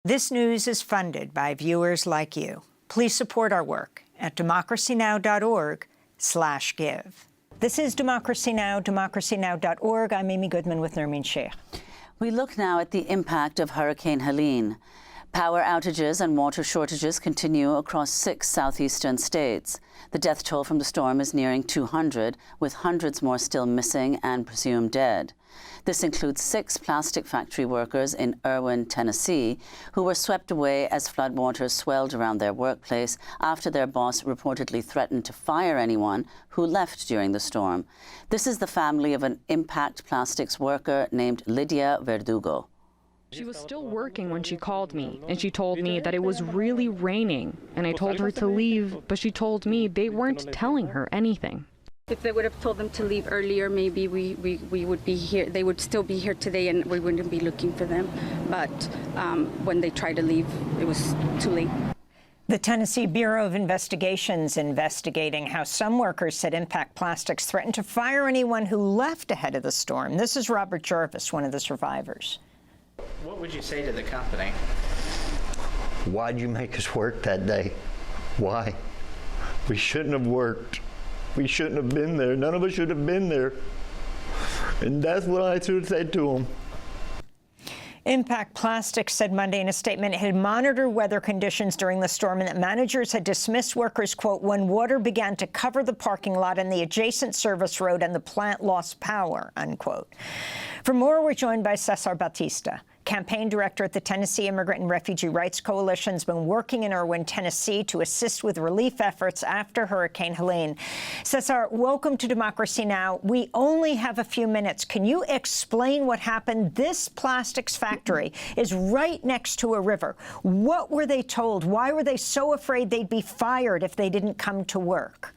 This news is funded by viewers like you. Please support our work at democracynow.org/give. This is Democracy Now!, democracynow.org. I'm Amy Goodman with Nermeen Sheikh. We look now at the impact of Hurricane Helene. Power outages and water shortages continue across 6 southeastern states. The death toll from the storm is nearing 200, with hundreds more still missing and presumed dead. This includes 6 plastic factory workers in Erwin, Tennessee, who were swept away as floodwaters swelled around their workplace after their boss reportedly threatened to fire anyone who left during the storm. This is the family of an Impact Plastics worker named Lydia Verdugo. She was still working when she called me, and she told me that it was really raining, and I told her to leave, but she told me they weren't telling her anything. If they would have told them to leave earlier, maybe we would be here. They would still be here today, and we wouldn't be looking for them. But when they tried to leave, it was too late. The Tennessee Bureau of Investigation's investigating how some workers said Impact Plastics threatened to fire anyone who left ahead of the storm. This is Robert Jarvis, one of the survivors. What would you say to the company? Why'd you make us work that day? Why? We shouldn't have worked. We shouldn't have been there. None of us should have been there. And that's what I should say to them. Impact Plastics said Monday in a statement it had monitored weather conditions during the storm and that managers had dismissed workers, quote, when water began to cover the parking lot and the adjacent service road and the plant lost power, unquote. For more, we're joined by Cesar Bautista, campaign director at the Tennessee Immigrant and Refugee Rights Coalition, has been working in Erwin, Tennessee to assist with relief efforts after Hurricane Helene. Cesar, welcome to Democracy Now! We only have a few minutes. Can you explain what happened? This plastics factory is right next to a river. What were they told? Why were they so afraid they'd be fired if they didn't come to work?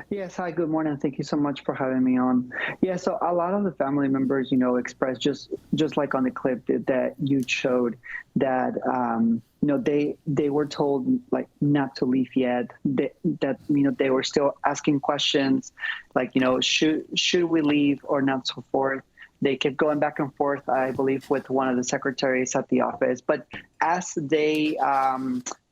Yes, hi, good morning. Thank you so much for having me on. Yeah, so a lot of the family members, expressed just like on the clip that you showed that, they were told like not to leave yet, that they were still asking questions like, should we leave or not, so forth. They kept going back and forth, I believe, with one of the secretaries at the office. But as they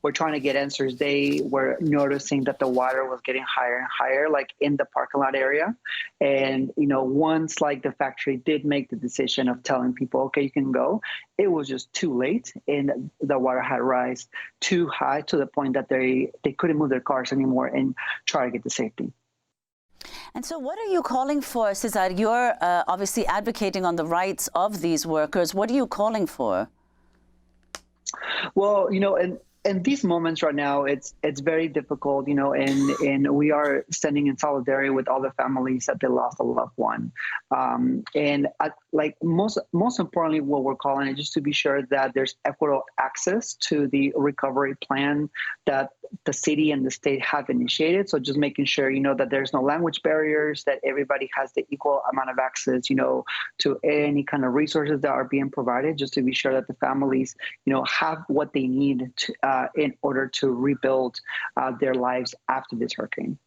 were trying to get answers, they were noticing that the water was getting higher and higher, like in the parking lot area. And, once like the factory did make the decision of telling people, okay, you can go, it was just too late. And the water had risen too high to the point that they couldn't move their cars anymore and try to get to safety. And so what are you calling for, Cesar? You're obviously advocating on the rights of these workers. What are you calling for? Well, in these moments right now, it's very difficult, and we are standing in solidarity with all the families that they lost a loved one. Most importantly, what we're calling is just to be sure that there's equitable access to the recovery plan that the city and the state have initiated. So just making sure, that there's no language barriers, that everybody has the equal amount of access, to any kind of resources that are being provided, just to be sure that the families, have what they need to, in order to rebuild their lives after this hurricane.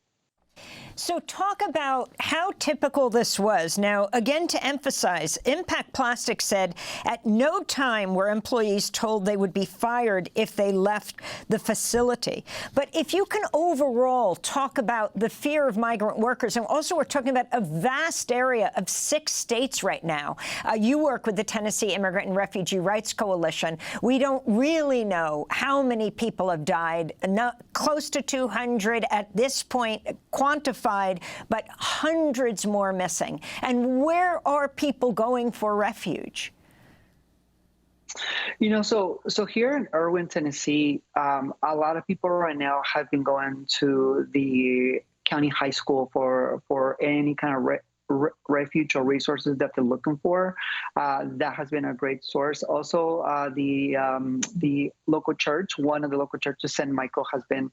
So talk about how typical this was. Now, again, to emphasize, Impact Plastics said at no time were employees told they would be fired if they left the facility. But if you can overall talk about the fear of migrant workers, and also we're talking about a vast area of 6 states right now. You work with the Tennessee Immigrant and Refugee Rights Coalition. We don't really know how many people have died, not close to 200 at this point, quantified, but hundreds more missing. And where are people going for refuge? So here in Erwin, Tennessee, a lot of people right now have been going to the county high school for any kind of refuge or resources that they're looking for. That has been a great source. Also, the local church, one of the local churches, St. Michael, has been,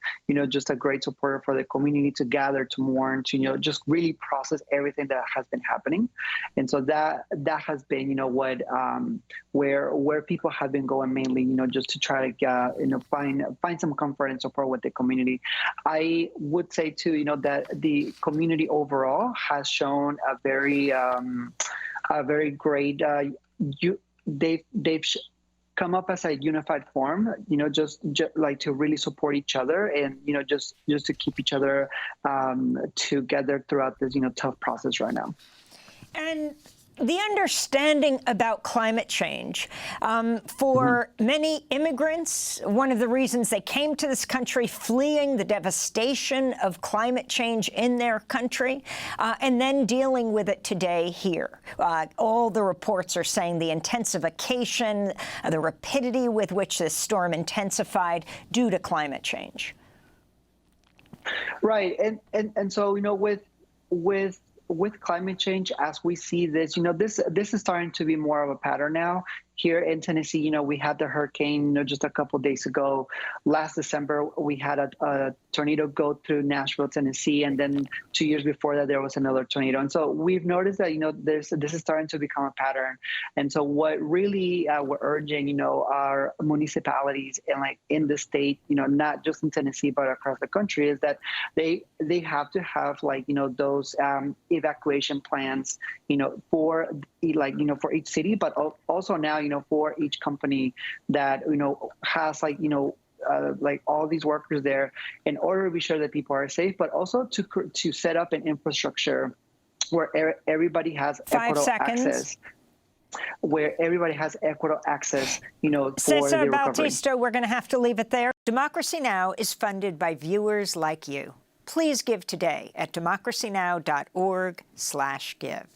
just a great supporter for the community to gather, to mourn, to, just really process everything that has been happening. And so that has been, what where people have been going mainly, just to try to find some comfort and support with the community. I would say too, that the community overall has shown a very great. come up as a unified form, just like to really support each other and, just to keep each other together throughout this, tough process right now. And the understanding about climate change. For many immigrants, one of the reasons they came to this country fleeing the devastation of climate change in their country, and then dealing with it today here. All the reports are saying the intensification, the rapidity with which this storm intensified due to climate change. Right, and so with climate change, as we see this, this is starting to be more of a pattern now. Here in Tennessee, we had the hurricane, just a couple of days ago. Last December, we had a tornado go through Nashville, Tennessee, and then 2 years before that, there was another tornado. And so we've noticed that, this is starting to become a pattern. And so what really we're urging, our municipalities and in the state, not just in Tennessee, but across the country, is that they have to have those evacuation plans, for for each city, but also now, for each company that, has all these workers there in order to be sure that people are safe, but also to set up an infrastructure where everybody has equitable access. Where everybody has equitable access, for Cesar the recovery. Bautista, we're going to have to leave it there. Democracy Now! Is funded by viewers like you. Please give today at democracynow.org/give.